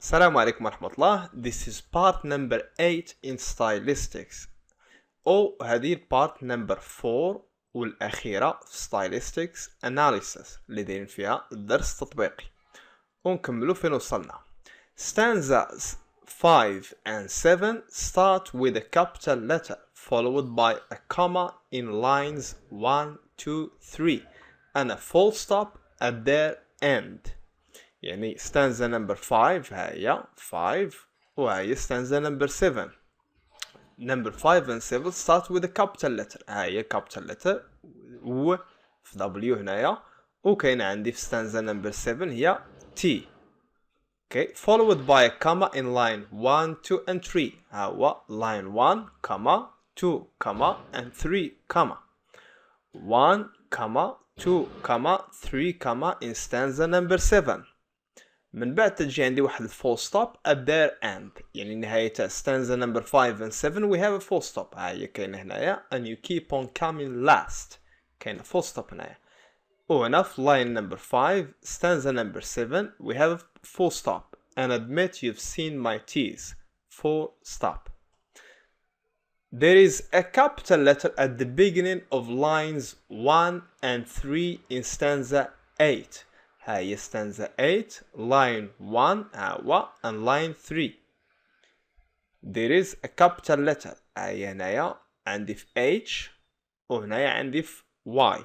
السلام عليكم ورحمة الله. This is part number 8 in Stylistics. أو هذه part number 4 والأخيرة في Stylistics Analysis اللي دايرين فيها الدرس التطبيقي. ونكملوا فين وصلنا. Stanzas 5 and 7 start with a capital letter followed by a comma in lines 1, 2, 3 and a full stop at their end. يعني stanza number 5 هي 5 وهي stanza number 7. Number 5 and 7 start with a capital letter. هي capital letter و في W هنايا، وكاين عندي في stanza number 7 هي T. Okay, followed by a comma in line 1, 2 and 3. هو line 1, comma 2, comma and 3, comma 1, comma 2, comma 3, comma in stanza number 7. من بعد تجي عندي واحد full stop at their end، يعني نهاية stanza number 5 and 7 we have a full stop. هاي كاين هنايا and you keep on coming last، كاين full stop هنايا. وهنا في line number 5 stanza number 7 we have a full stop and admit you've seen my tears, full stop. There is a capital letter at the beginning of lines 1 and 3 in stanza 8. هاي stanza 8 line 1 هو and line 3. There is a capital letter. هاي هنايا عندي في H وهنايا عندي في Y.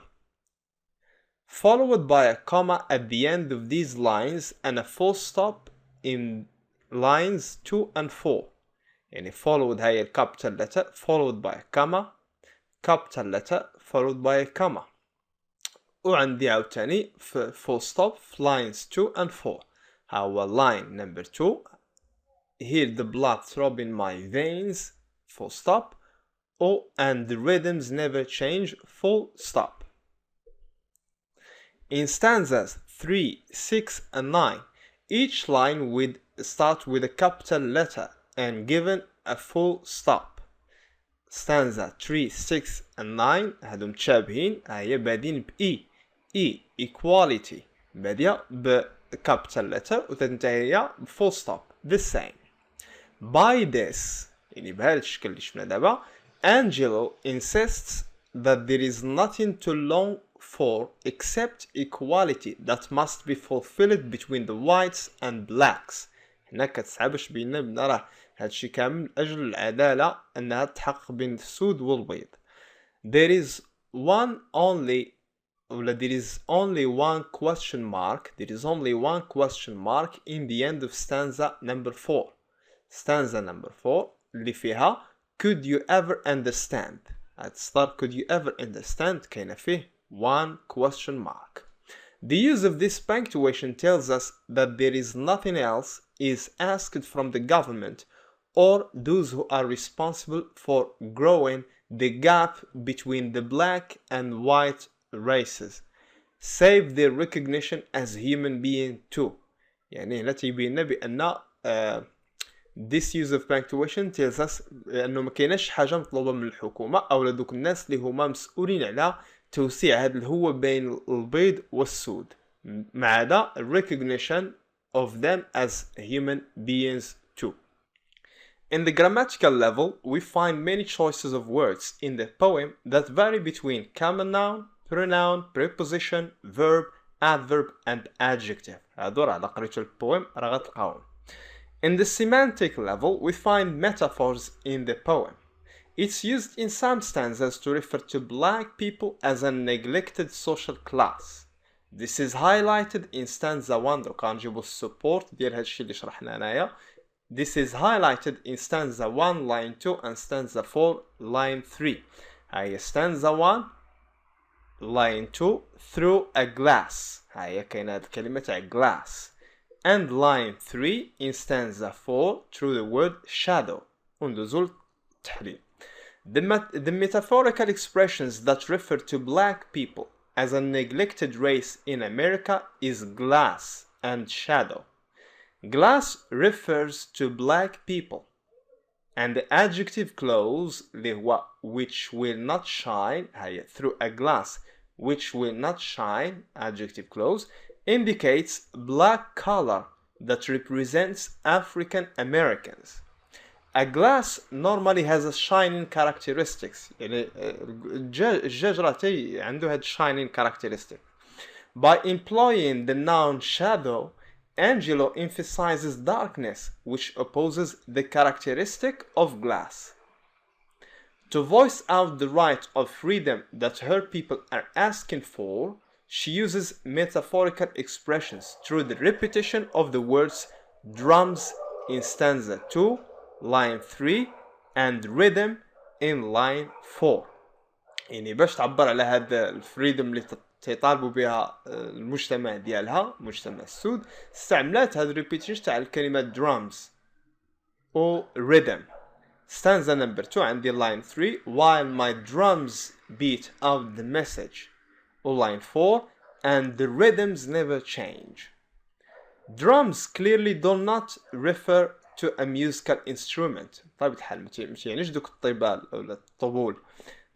Followed by a comma at the end of these lines and a full stop in lines 2 and 4. يعني followed هاي capital letter followed by a comma, capital letter followed by a comma. وعندي عاوتاني في full stop في lines 2 and 4. هو line number 2 hear the blood throb in my veins, full stop. Oh, and the rhythms never change, full stop. In stanzas 3, 6 and 9 each line would start with a capital letter and given a full stop. stanza 3, 6 and 9 هادو متشابهين، هي بادين ب E equality بادية ب capital letter وتنتهي ب full stop the same. By this يعني بهذا الشكل اللي شفنا دابا Angelo insists that there is nothing to long for except equality that must be fulfilled between the whites and blacks. هنا كتسعى باش بينا بنا راه هادشي كامل من أجل العدالة أنها تحقق بين السود والبيض. There is only one question mark in the end of stanza number 4. stanza number 4 اللي فيها could you ever understand. هتستار could you ever understand كاينة فيه one question mark. The use of this punctuation tells us that there is nothing else is asked from the government or those who are responsible for growing the gap between the black and white races save their recognition as human being too. يعني هنا تيبين بأن this use of punctuation tells us أنه ما كايناش حاجة مطلوبة من الحكومة أو لدوك الناس اللي هما مسؤولين على توسيع هذا الهوة بين البيض والسود ما عدا recognition of them as human beings too. In the grammatical level, we find many choices of words in the poem that vary between common noun, pronoun, preposition, verb, adverb and adjective. هادو راه قريتو البويم راه غتلقاوهم. In the semantic level, we find metaphors in the poem. It's used in some stanzas to refer to black people as a neglected social class. This is highlighted in stanza 1. دوكا نجيبو السبورت ديال هادشي اللي شرحنا هنايا. This is highlighted in stanza 1 line 2 and stanza 4 line 3. هاي stanza 1 line 2 through a glass. هاي كاينة هاد الكلمة تاع glass. And line 3 in stanza 4 through the word shadow. وندوزو التحليل. The metaphorical expressions that refer to black people as a neglected race in America is glass and shadow. Glass refers to black people and the adjective clause which will not shine through a glass which will not shine adjective clause indicates black color that represents African Americans. A glass normally has a shining characteristics. يعني الدجاج راه عنده هاد shining characteristic. By employing the noun shadow, Angelo emphasizes darkness, which opposes the characteristic of glass. To voice out the right of freedom that her people are asking for, she uses metaphorical expressions through the repetition of the words drums in stanza 2, line 3, and rhythm in line 4. يعني باش تعبر على هذا الفريدم اللي تطالبوا بها المجتمع ديالها، مجتمع السود، استعملت هذا الريبيتيشن تاع الكلمة drums و rhythm. Stanza number 2 عندي line 3 while my drums beat out the message, or line 4 and the rhythms never change. Drums clearly do not refer to a musical instrument. طيب الحال مش يعنيش دوك الطبال أو الطبول,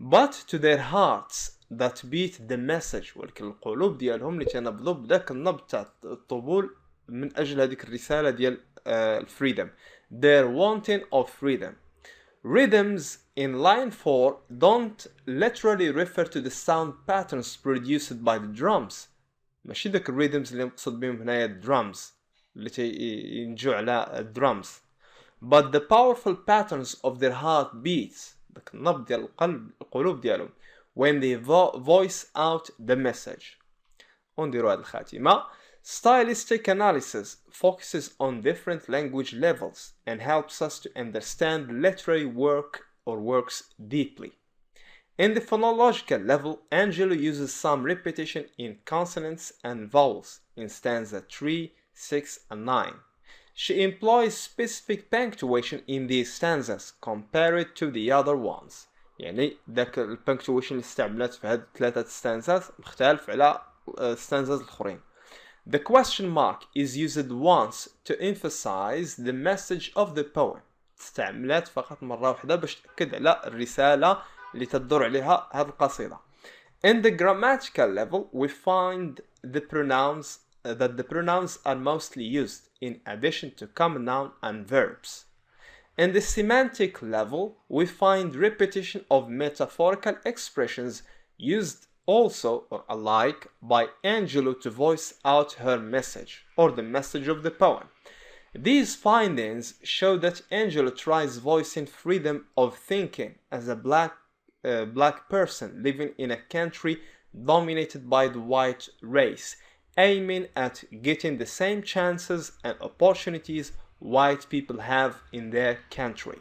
but to their hearts that beat the message. ولكن القلوب ديالهم اللي تنبضوا بداك النبض تاع الطبول من أجل هذيك الرسالة ديال الفريدم. Their wanting of freedom. Rhythms in line 4 don't literally refer to the sound patterns produced by the drums. ماشي داك الريدمز اللي مقصد بهم هنايا drums اللي ينجو على drums, but the powerful patterns of their heartbeats, داك النبض ديال القلوب ديالهم, when they voice out the message. ونديرو هاد الخاتمة. Stylistic analysis focuses on different language levels and helps us to understand literary work or works deeply. In the phonological level, Angelo uses some repetition in consonants and vowels in stanza 3, 6, and 9. She employs specific punctuation in these stanzas compared to the other ones. يعني ذاك البنكتويشن اللي استعملت في هاد ثلاثة stanzas مختلف على stanzas الآخرين. The question mark is used once to emphasize the message of the poem. استعملت فقط مرة واحدة باش تأكد على الرسالة اللي تدور عليها هذه القصيدة. In the grammatical level, we find the pronouns that the pronouns are mostly used in addition to common noun and verbs. In the semantic level, we find repetition of metaphorical expressions used also or alike by Angelo to voice out her message or the message of the poem. These findings show that Angelo tries voicing freedom of thinking as a black person living in a country dominated by the white race, aiming at getting the same chances and opportunities white people have in their country.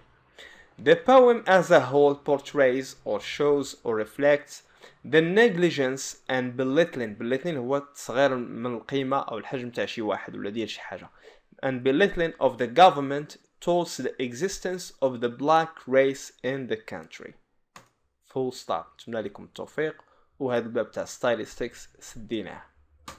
The poem as a whole portrays or shows or reflects the negligence and belittling هو تصغير من القيمة أو الحجم تاع شي واحد ولا ديال شي حاجة, and belittling of the government towards the existence of the black race in the country. full stop. نتمنى لكم التوفيق وهذا الباب تاع stylistics سديناه.